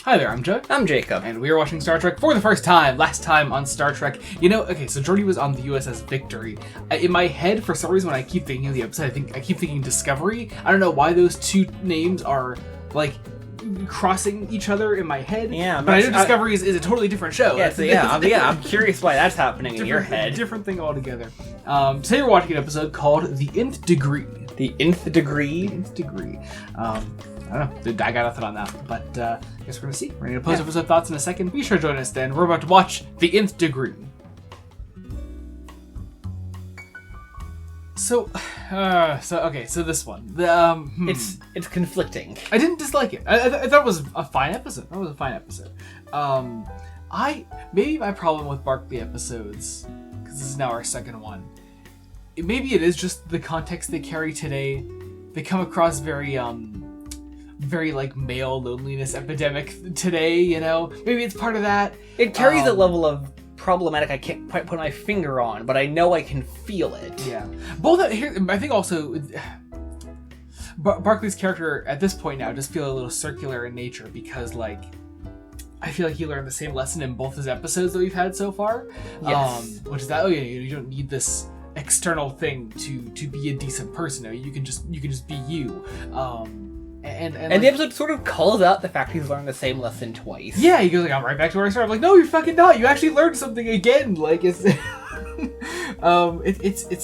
Hi there, I'm Joe. I'm Jacob. And we are watching Star Trek for the first time. Last time on Star Trek. So Geordi was on the USS Victory. In my head, for some reason, when I keep thinking of the episode, I keep thinking Discovery. I don't know why those two names are, crossing each other in my head. Yeah, but I know Discovery is a totally different show. I'm curious why that's happening in your head. Different thing altogether. Today we're watching an episode called The Nth Degree. The Nth Degree? The Nth Degree. I don't know. I got nothing on that. But I guess we're going to see. We're going to post episode thoughts in a second. Be sure to join us then. We're about to watch The Nth Degree. So this one. It's conflicting. I didn't dislike it. I thought it was a fine episode. Maybe my problem with Barkley episodes, because this is now our second one, maybe it is just the context they carry today. They come across very male loneliness epidemic today, Maybe it's part of that. It carries a level of problematic I can't quite put my finger on, but I know I can feel it. Yeah. Both here, I think also Barkley's character at this point now just feel a little circular in nature because I feel like he learned the same lesson in both his episodes that we've had so far. Yes. Which is that you don't need this external thing to be a decent person. You can just be you. And the episode sort of calls out the fact he's learned the same lesson twice. Yeah, he goes I'm right back to where I started. I'm like, no, you're fucking not. You actually learned something again. It's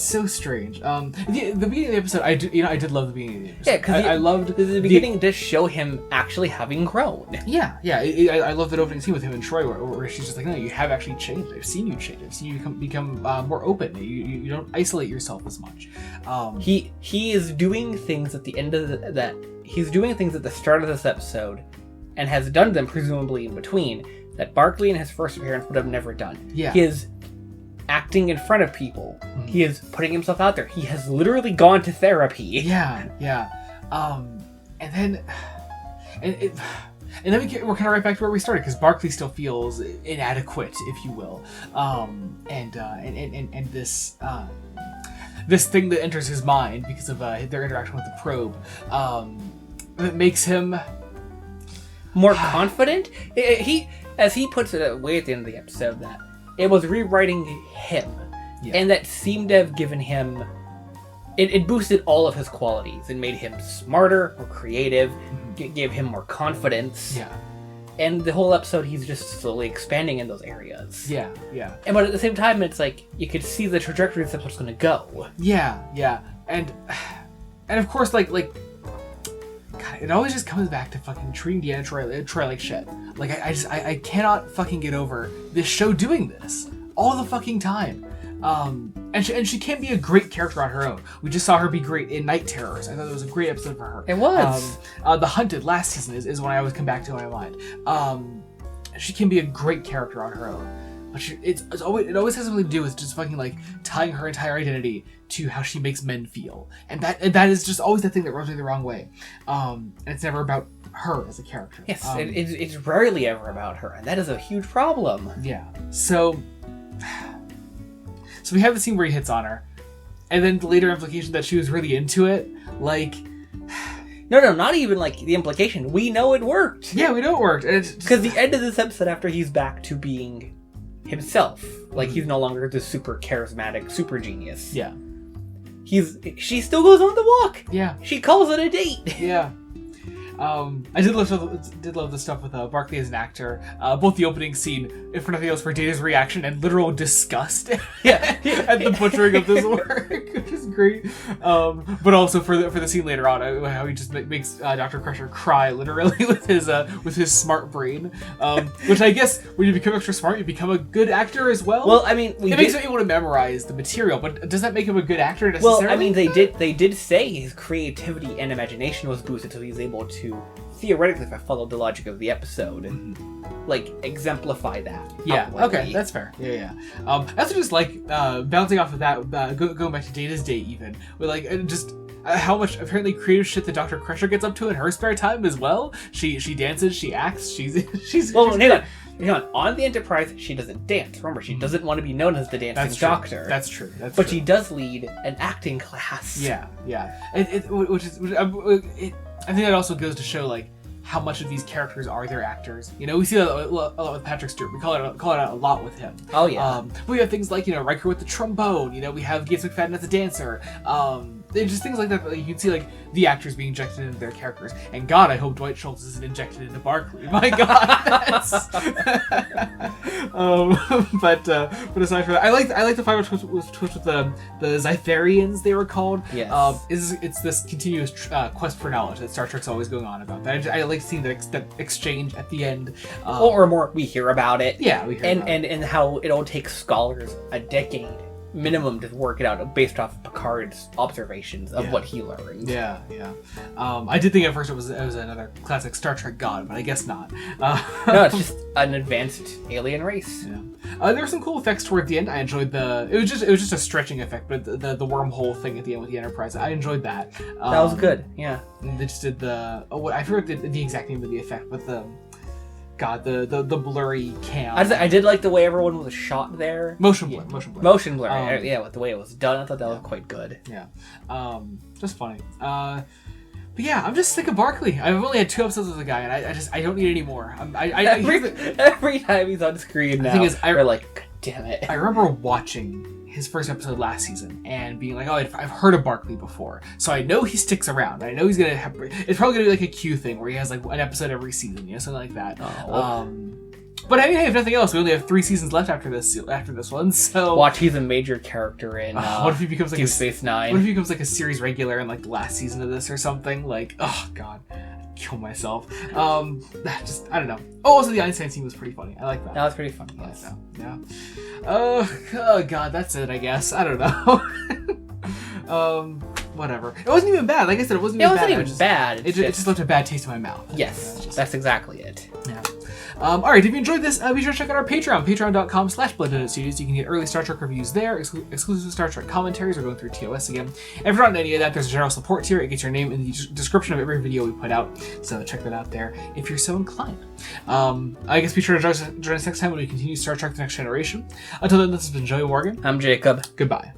so strange. The beginning of the episode, I did love the beginning of the episode. Yeah, because I loved the beginning does show him actually having grown. Yeah. I love that opening scene with him and Troy where she's just like, no, you have actually changed. I've seen you change. I've seen you become more open. You don't isolate yourself as much. He is doing things at the end of that. He's doing things at the start of this episode, and has done them presumably in between that Barkley in his first appearance would have never done. Yeah. He is acting in front of people. Mm-hmm. He is putting himself out there. He has literally gone to therapy. Yeah. And then we're kind of right back to where we started because Barkley still feels inadequate, if you will. And this thing that enters his mind because of their interaction with the probe, that makes him more confident. As he puts it away at the end of the episode, that it was rewriting him, and that seemed to have given him. It boosted all of his qualities and made him smarter, more creative, gave him more confidence. Yeah. And the whole episode, he's just slowly expanding in those areas. Yeah. But at the same time, it's like you could see the trajectory this episode's going to go. Yeah. And of course, God, it always just comes back to fucking treating Deanna Troy like shit. I cannot fucking get over this show doing this all the fucking time. And she can be a great character on her own. We just saw her be great in Night Terrors. I thought it was a great episode for her. It was. The Hunted last season is when I always come back to in my mind. She can be a great character on her own. But it always has something to do with just fucking tying her entire identity to how she makes men feel. And that is just always the thing that rubs me the wrong way. And it's never about her as a character. Yes, it's rarely ever about her, and that is a huge problem. Yeah. So we have the scene where he hits on her, and then the later implication that she was really into it, No, not even the implication. We know it worked. Yeah, we know it worked. Because the end of this episode, after he's back to being himself, he's no longer the super charismatic super genius. Yeah. She still goes on the walk. Yeah. She calls it a date. Yeah. I did love the stuff with Barkley as an actor. Both the opening scene, if for nothing else, for Data's reaction and literal disgust at the butchering of this work, which is great. But also for the scene later on, how he just makes Dr. Crusher cry literally with his smart brain. Which I guess when you become extra smart, you become a good actor as well. Well, I mean, it makes him able to memorize the material, but does that make him a good actor necessarily? Well, I mean, they did say his creativity and imagination was boosted, so he's able to theoretically, if I followed the logic of the episode, exemplify that. Yeah, okay, that's fair. Yeah. I also just bouncing off of that, going back to Data's date even, with just how much apparently creative shit that Dr. Crusher gets up to in her spare time as well. She dances, she acts, she's well, hang on. On the Enterprise, she doesn't dance. Remember, she doesn't want to be known as the dancing doctor. That's true. But she does lead an acting class. Yeah. I think that also goes to show how much of these characters are their actors. You know, we see that a lot with Patrick Stewart. We call it out a lot with him. Oh yeah. We have things like, you know, Riker with the trombone. You know, we have Gates McFadden as a dancer. There's just things like that. Like, you can see like the actors being injected into their characters. And God, I hope Dwight Schultz isn't injected into Barclay. My God. But aside from that, I like the final twist with the Zytharians, they were called. Yes. It's this continuous quest for knowledge that Star Trek's always going on about. I like seeing that exchange at the end. Or more, we hear about it. Yeah, we hear about it. And how it'll take scholars a decade minimum to work it out based off Picard's observations of what he learned. Yeah. I did think at first it was another classic Star Trek god, but I guess not. No, it's just an advanced alien race. Yeah. There were some cool effects toward the end. I enjoyed it was just a stretching effect, but the wormhole thing at the end with the Enterprise, I enjoyed that. That was good. Yeah. And they just did I forget the exact name of the effect, but the blurry cam. I did like the way everyone was shot there. Motion blur. Motion blur. With the way it was done, I thought that was quite good. Yeah. Just funny. But yeah, I'm just sick of Barclay. I've only had 2 episodes of the guy, and I don't need any more. Every time he's on screen now, the thing is, we're like, God damn it. I remember watching his first episode last season and being like, oh, I've heard of Barclay before, so I know he sticks around. I know he's gonna have. It's probably gonna be like a Q thing where he has like an episode every season, you know, something like that. But I mean, hey, if nothing else, we only have 3 seasons left after this one. So watch, he's a major character in. What if he becomes like Deep Space Nine? What if he becomes like a series regular in like the last season of this or something? Like, oh God, I'd kill myself. Just I don't know. Oh, also the Einstein scene was pretty funny. I like that. That was pretty funny. Yes. Yeah. Oh God, that's it. I guess I don't know. Whatever. It wasn't even bad. Like I said, it wasn't even bad. It just left a bad taste in my mouth. Yes, that's exactly it. Yeah. Alright, if you enjoyed this, be sure to check out our Patreon, patreon.com/BloodNoteStudios. You can get early Star Trek reviews there, exclusive Star Trek commentaries. We're going through TOS again. And if you're not in any of that, there's a general support tier. It gets your name in the description of every video we put out, so check that out there if you're so inclined. I guess be sure to join us next time when we continue Star Trek The Next Generation. Until then, this has been Joey Morgan. I'm Jacob. Goodbye.